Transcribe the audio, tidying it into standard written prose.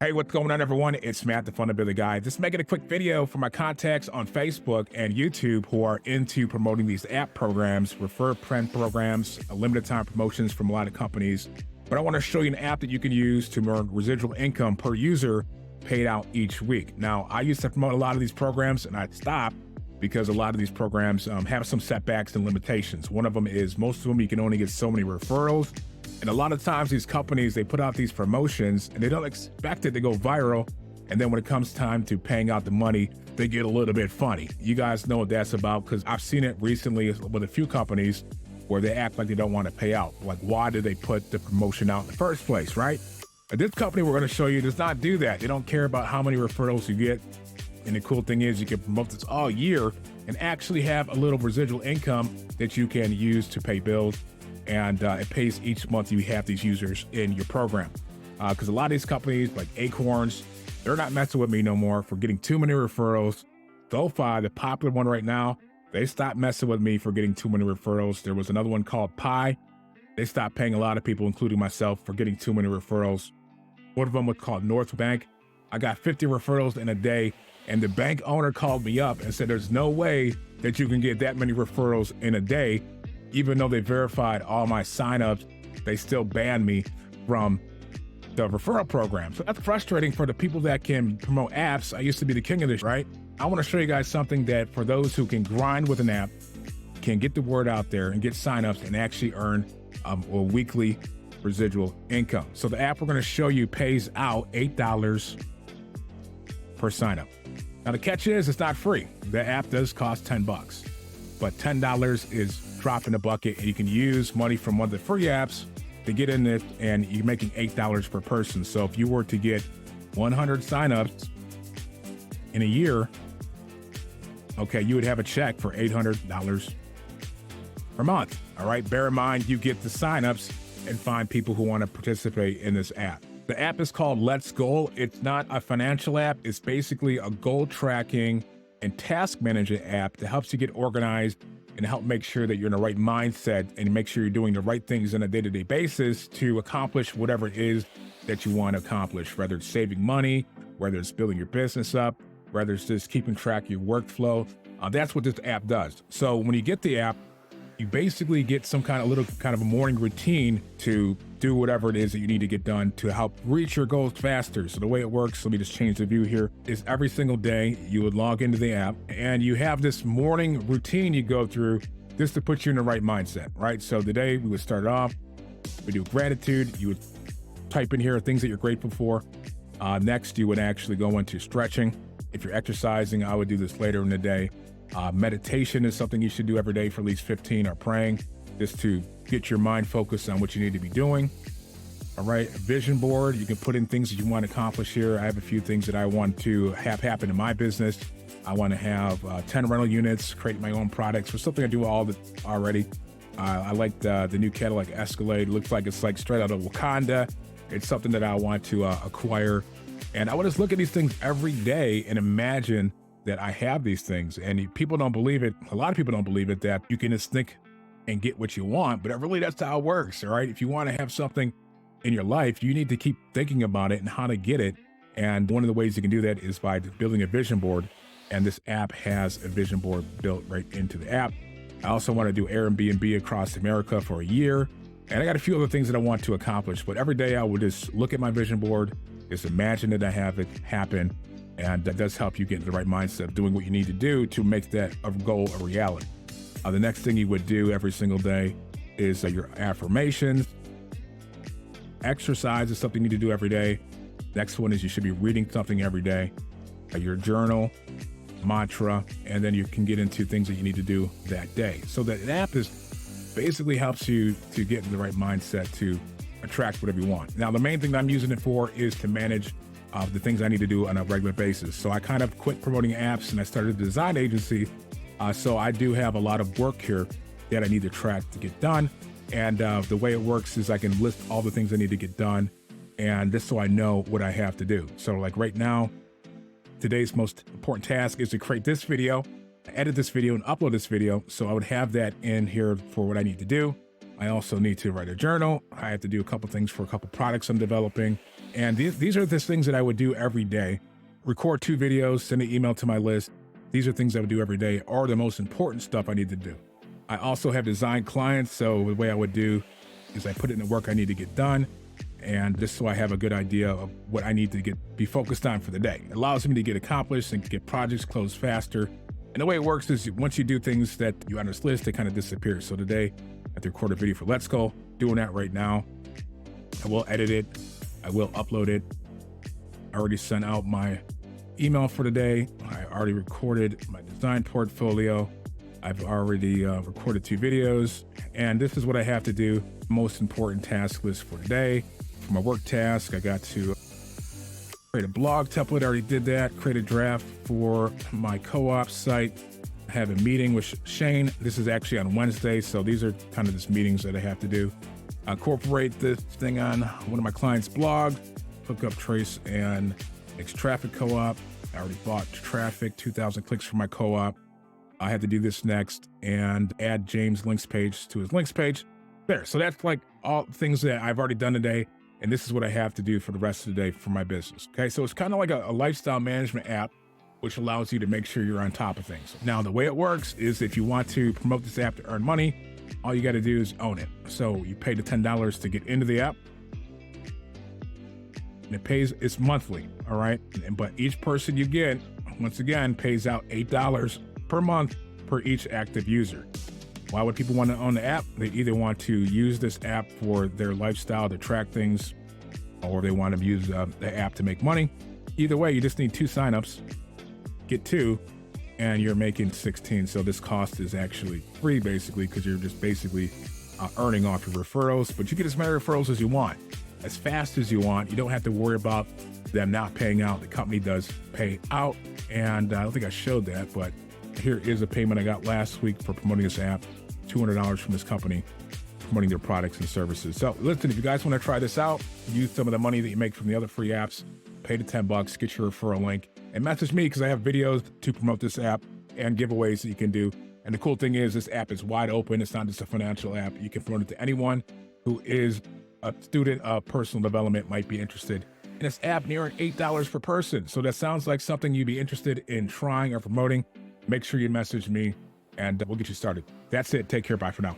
Hey, what's going on, everyone? It's Matt, the Fundability Guy. Just making a quick video for my contacts on Facebook and YouTube who are into promoting these app programs, refer friend programs, limited time promotions from a lot of companies. But I want to show you an app that you can use to earn residual income per user paid out each week. Now, I used to promote a lot of these programs and I stopped because a lot of these programs have some setbacks and limitations. One of them is most of them, you can only get so many referrals. And a lot of times these companies, they put out these promotions and they don't expect it to go viral. And then when it comes time to paying out the money, they get a little bit funny. You guys know what that's about because I've seen it recently with a few companies where they act like they don't want to pay out. Like, why did they put the promotion out in the first place, right? But this company we're going to show you does not do that. They don't care about how many referrals you get. And the cool thing is you can promote this all year and actually have a little residual income that you can use to pay bills. And it pays each month you have these users in your program. Because a lot of these companies like Acorns, they're not messing with me no more for getting too many referrals. SoFi, the popular one right now, they stopped messing with me for getting too many referrals. There was another one called Pi. They stopped paying a lot of people, including myself, for getting too many referrals. One of them was called North Bank. I got 50 referrals in a day, and the bank owner called me up and said, there's no way that you can get that many referrals in a day. Even though they verified all my signups, they still banned me from the referral program. So that's frustrating for the people that can promote apps. I used to be the king of this, right? I want to show you guys something that for those who can grind with an app, can get the word out there and get signups and actually earn a weekly residual income. So the app we're going to show you pays out $8 per signup. Now the catch is it's not free. The app does cost $10, but $10 is drop in the bucket, and you can use money from one of the free apps to get in it, and you're making $8 per person. So if you were to get 100 signups in a year, okay, you would have a check for $800 per month. All right, bear in mind you get the signups and find people who want to participate in this app. The app is called Let's Goal. It's not a financial app. It's basically a goal tracking and task management app that helps you get organized and help make sure that you're in the right mindset and make sure you're doing the right things on a day-to-day basis to accomplish whatever it is that you want to accomplish, whether it's saving money, whether it's building your business up, whether it's just keeping track of your workflow. That's what this app does. So when you get the app, you basically get some kind of a morning routine to do whatever it is that you need to get done to help reach your goals faster. So the way it works, let me just change the view here, is every single day you would log into the app and you have this morning routine you go through just to put you in the right mindset, right? So today we would start off, we do gratitude. You would type in here things that you're grateful for. Next, you would actually go into stretching. If you're exercising, I would do this later in the day. Meditation is something you should do every day for at least 15, or praying, just to get your mind focused on what you need to be doing. All right, a vision board, you can put in things that you want to accomplish here. I have a few things that I want to have happen in my business. I want to have 10 rental units, create my own products, or something I do already. I like the new Cadillac Escalade. It looks like it's like straight out of Wakanda. It's something that I want to acquire. And I would just look at these things every day and imagine that I have these things. And people don't believe it. A lot of people don't believe it, that you can just think and get what you want, but really that's how it works. All right. If you want to have something in your life, you need to keep thinking about it and how to get it. And one of the ways you can do that is by building a vision board. And this app has a vision board built right into the app. I also want to do Airbnb across America for a year. And I got a few other things that I want to accomplish, but every day I would just look at my vision board, just imagine that I have it happen. And that does help you get in the right mindset of doing what you need to do to make that goal a reality. The next thing you would do every single day is your affirmations. Exercise is something you need to do every day. Next one is you should be reading something every day. Your journal, mantra, and then you can get into things that you need to do that day. So that app is basically helps you to get in the right mindset to attract whatever you want. Now, the main thing that I'm using it for is to manage the things I need to do on a regular basis. So I kind of quit promoting apps and I started a design agency. So I do have a lot of work here that I need to track to get done. And the way it works is I can list all the things I need to get done, and just so I know what I have to do. So like right now, today's most important task is to create this video, edit this video, and upload this video. So I would have that in here for what I need to do. I also need to write a journal. I have to do a couple things for a couple products I'm developing. And these are the things that I would do every day. Record 2 videos, send an email to my list. These are things I would do every day, or the most important stuff I need to do. I also have design clients, so the way I would do is I put it in the work I need to get done, and just so I have a good idea of what I need to be focused on for the day. It allows me to get accomplished and get projects closed faster. And the way it works is once you do things that you on this list, they kind of disappear. So today, I have to record a video for Let's Go, doing that right now. I will edit it. I will upload it. I already sent out my email for today. I already recorded my design portfolio. I've already recorded 2 videos. And this is what I have to do. Most important task list for today. For my work task, I got to create a blog template. I already did that. Create a draft for my co-op site. I have a meeting with Shane. This is actually on Wednesday, so these are kind of just meetings that I have to do. Incorporate this thing on one of my clients' blogs. Hook up, trace, and X traffic co-op. I already bought traffic, 2,000 clicks for my co-op. I had to do this next and add James' links page to his links page. There, so that's like all things that I've already done today. And this is what I have to do for the rest of the day for my business. Okay, so it's kind of like a lifestyle management app, which allows you to make sure you're on top of things. Now, the way it works is if you want to promote this app to earn money, all you got to do is own it. So you pay the $10 to get into the app. And it's monthly, all right? But each person you get, once again, pays out $8 per month per each active user. Why would people want to own the app? They either want to use this app for their lifestyle to track things, or they want to use the app to make money. Either way, you just need 2 signups, get 2, and you're making 16. So this cost is actually free, basically, because you're just basically earning off your referrals. But you get as many referrals as you want, as fast as you want. You don't have to worry about them not paying out. The company does pay out, and I don't think I showed that, but here is a payment I got last week for promoting this app, $200 from this company, promoting their products and services. So listen, if you guys want to try this out, use some of the money that you make from the other free apps, pay the $10, get your referral link, and message me because I have videos to promote this app and giveaways that you can do. And the cool thing is this app is wide open. It's not just a financial app. You can promote it to anyone who is a student of personal development, might be interested in this app, nearing $8 per person. So that sounds like something you'd be interested in trying or promoting. Make sure you message me and we'll get you started. That's it. Take care. Bye for now.